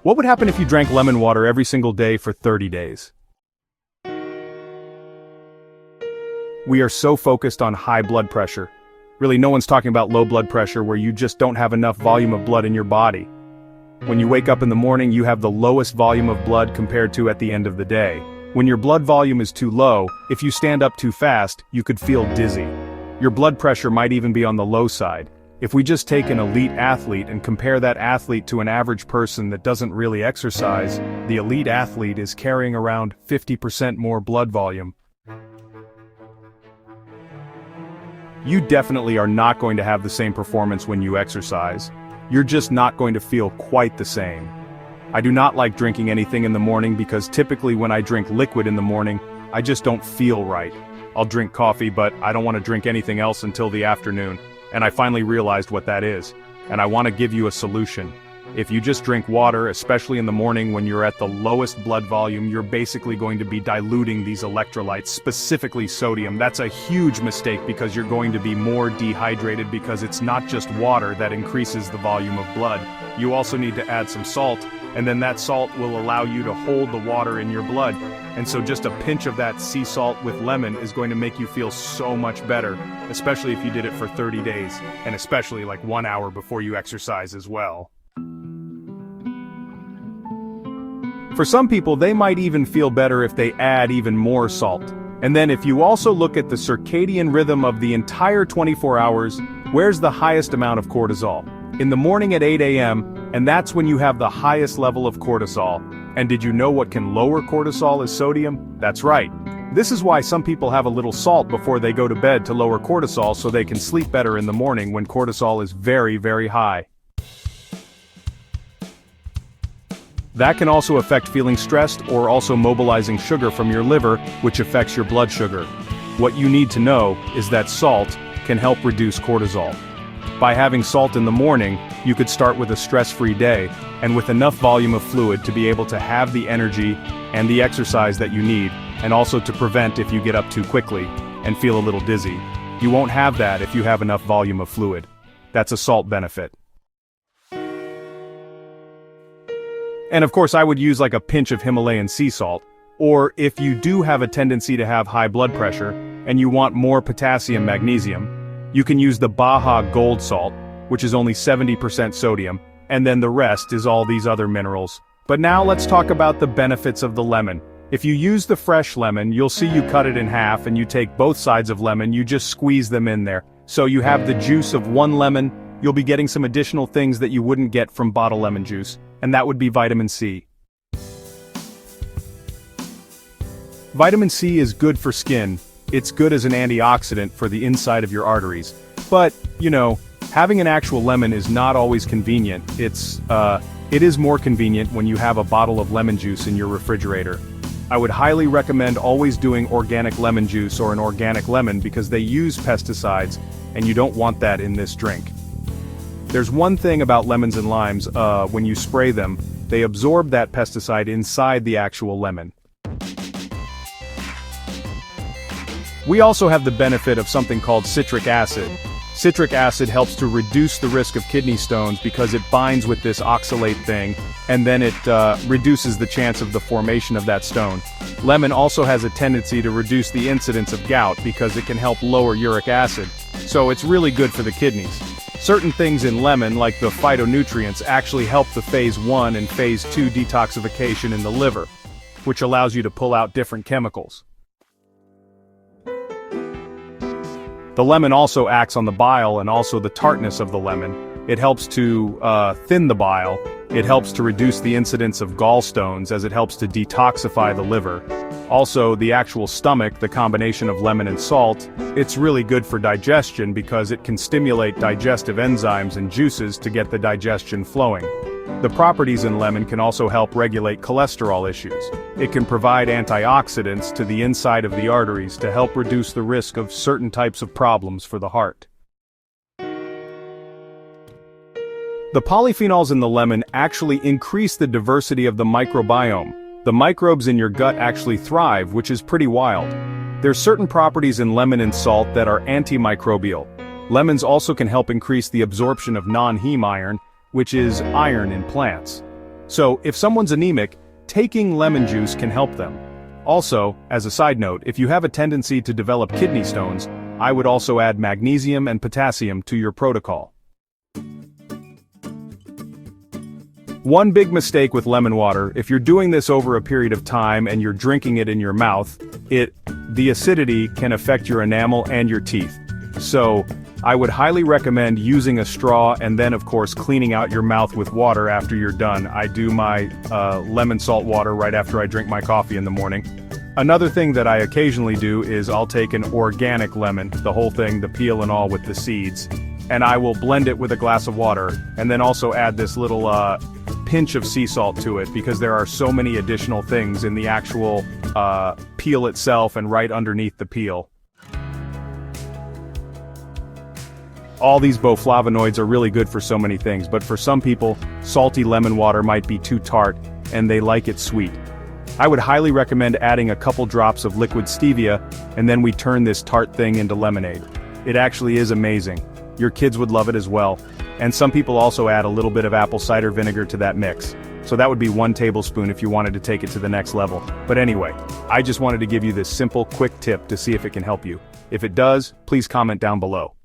What would happen if you drank lemon water every single day for 30 days? We are so focused on high blood pressure. Really, no one's talking about low blood pressure where you just don't have enough volume of blood in your body. When you wake up in the morning, you have the lowest volume of blood compared to at the end of the day. When your blood volume is too low, if you stand up too fast, you could feel dizzy. Your blood pressure might even be on the low side. If we just take an elite athlete and compare that athlete to an average person that doesn't really exercise, the elite athlete is carrying around 50% more blood volume. You definitely are not going to have the same performance when you exercise. You're just not going to feel quite the same. I do not like drinking anything in the morning because typically when I drink liquid in the morning, I just don't feel right. I'll drink coffee, but I don't want to drink anything else until the afternoon. And I finally realized what that is. And I want to give you a solution. If you just drink water, especially in the morning when you're at the lowest blood volume, you're basically going to be diluting these electrolytes, specifically sodium. That's a huge mistake because you're going to be more dehydrated because it's not just water that increases the volume of blood. You also need to add some salt, and then that salt will allow you to hold the water in your blood. And so just a pinch of that sea salt with lemon is going to make you feel so much better, especially if you did it for 30 days, and especially like 1 hour before you exercise as well. For some people, they might even feel better if they add even more salt. And then if you also look at the circadian rhythm of the entire 24 hours, where's the highest amount of cortisol? In the morning at 8 a.m., and that's when you have the highest level of cortisol. And did you know what can lower cortisol is sodium? That's right. This is why some people have a little salt before they go to bed to lower cortisol so they can sleep better in the morning when cortisol is very, very high. That can also affect feeling stressed or also mobilizing sugar from your liver, which affects your blood sugar. What you need to know is that salt can help reduce cortisol. By having salt in the morning, you could start with a stress-free day, and with enough volume of fluid to be able to have the energy and the exercise that you need, and also to prevent if you get up too quickly and feel a little dizzy. You won't have that if you have enough volume of fluid. That's a salt benefit. And of course I would use like a pinch of Himalayan sea salt, or if you do have a tendency to have high blood pressure, and you want more potassium magnesium, you can use the Baja Gold salt, which is only 70% sodium, and then the rest is all these other minerals. But now let's talk about the benefits of the lemon. If you use the fresh lemon, you'll see you cut it in half and you take both sides of lemon, you just squeeze them in there. So you have the juice of one lemon, you'll be getting some additional things that you wouldn't get from bottled lemon juice, and that would be vitamin C. Vitamin C is good for skin. It's good as an antioxidant for the inside of your arteries. But, you know, having an actual lemon is not always convenient. It is more convenient when you have a bottle of lemon juice in your refrigerator. I would highly recommend always doing organic lemon juice or an organic lemon because they use pesticides, and you don't want that in this drink. There's one thing about lemons and limes, when you spray them, they absorb that pesticide inside the actual lemon. We also have the benefit of something called citric acid. Citric acid helps to reduce the risk of kidney stones because it binds with this oxalate thing, and then it reduces the chance of the formation of that stone. Lemon also has a tendency to reduce the incidence of gout because it can help lower uric acid, so it's really good for the kidneys. Certain things in lemon, like the phytonutrients, actually help the phase 1 and phase 2 detoxification in the liver, which allows you to pull out different chemicals. The lemon also acts on the bile and also the tartness of the lemon. It helps to thin the bile. It helps to reduce the incidence of gallstones as it helps to detoxify the liver. Also, the actual stomach, the combination of lemon and salt, it's really good for digestion because it can stimulate digestive enzymes and juices to get the digestion flowing. The properties in lemon can also help regulate cholesterol issues. It can provide antioxidants to the inside of the arteries to help reduce the risk of certain types of problems for the heart. The polyphenols in the lemon actually increase the diversity of the microbiome. The microbes in your gut actually thrive, which is pretty wild. There's certain properties in lemon and salt that are antimicrobial. Lemons also can help increase the absorption of non-heme iron, which is iron in plants. So, if someone's anemic, taking lemon juice can help them. Also, as a side note, if you have a tendency to develop kidney stones, I would also add magnesium and potassium to your protocol. One big mistake with lemon water, if you're doing this over a period of time and you're drinking it in your mouth, the acidity can affect your enamel and your teeth. So, I would highly recommend using a straw and then of course cleaning out your mouth with water after you're done. I do my lemon salt water right after I drink my coffee in the morning. Another thing that I occasionally do is I'll take an organic lemon, the whole thing, the peel and all with the seeds, and I will blend it with a glass of water, and then also add this little pinch of sea salt to it, because there are so many additional things in the actual peel itself and right underneath the peel. All these boflavonoids are really good for so many things, but for some people, salty lemon water might be too tart, and they like it sweet. I would highly recommend adding a couple drops of liquid stevia, and then we turn this tart thing into lemonade. It actually is amazing. Your kids would love it as well. And some people also add a little bit of apple cider vinegar to that mix. So that would be 1 tablespoon if you wanted to take it to the next level. But anyway, I just wanted to give you this simple, quick tip to see if it can help you. If it does, please comment down below.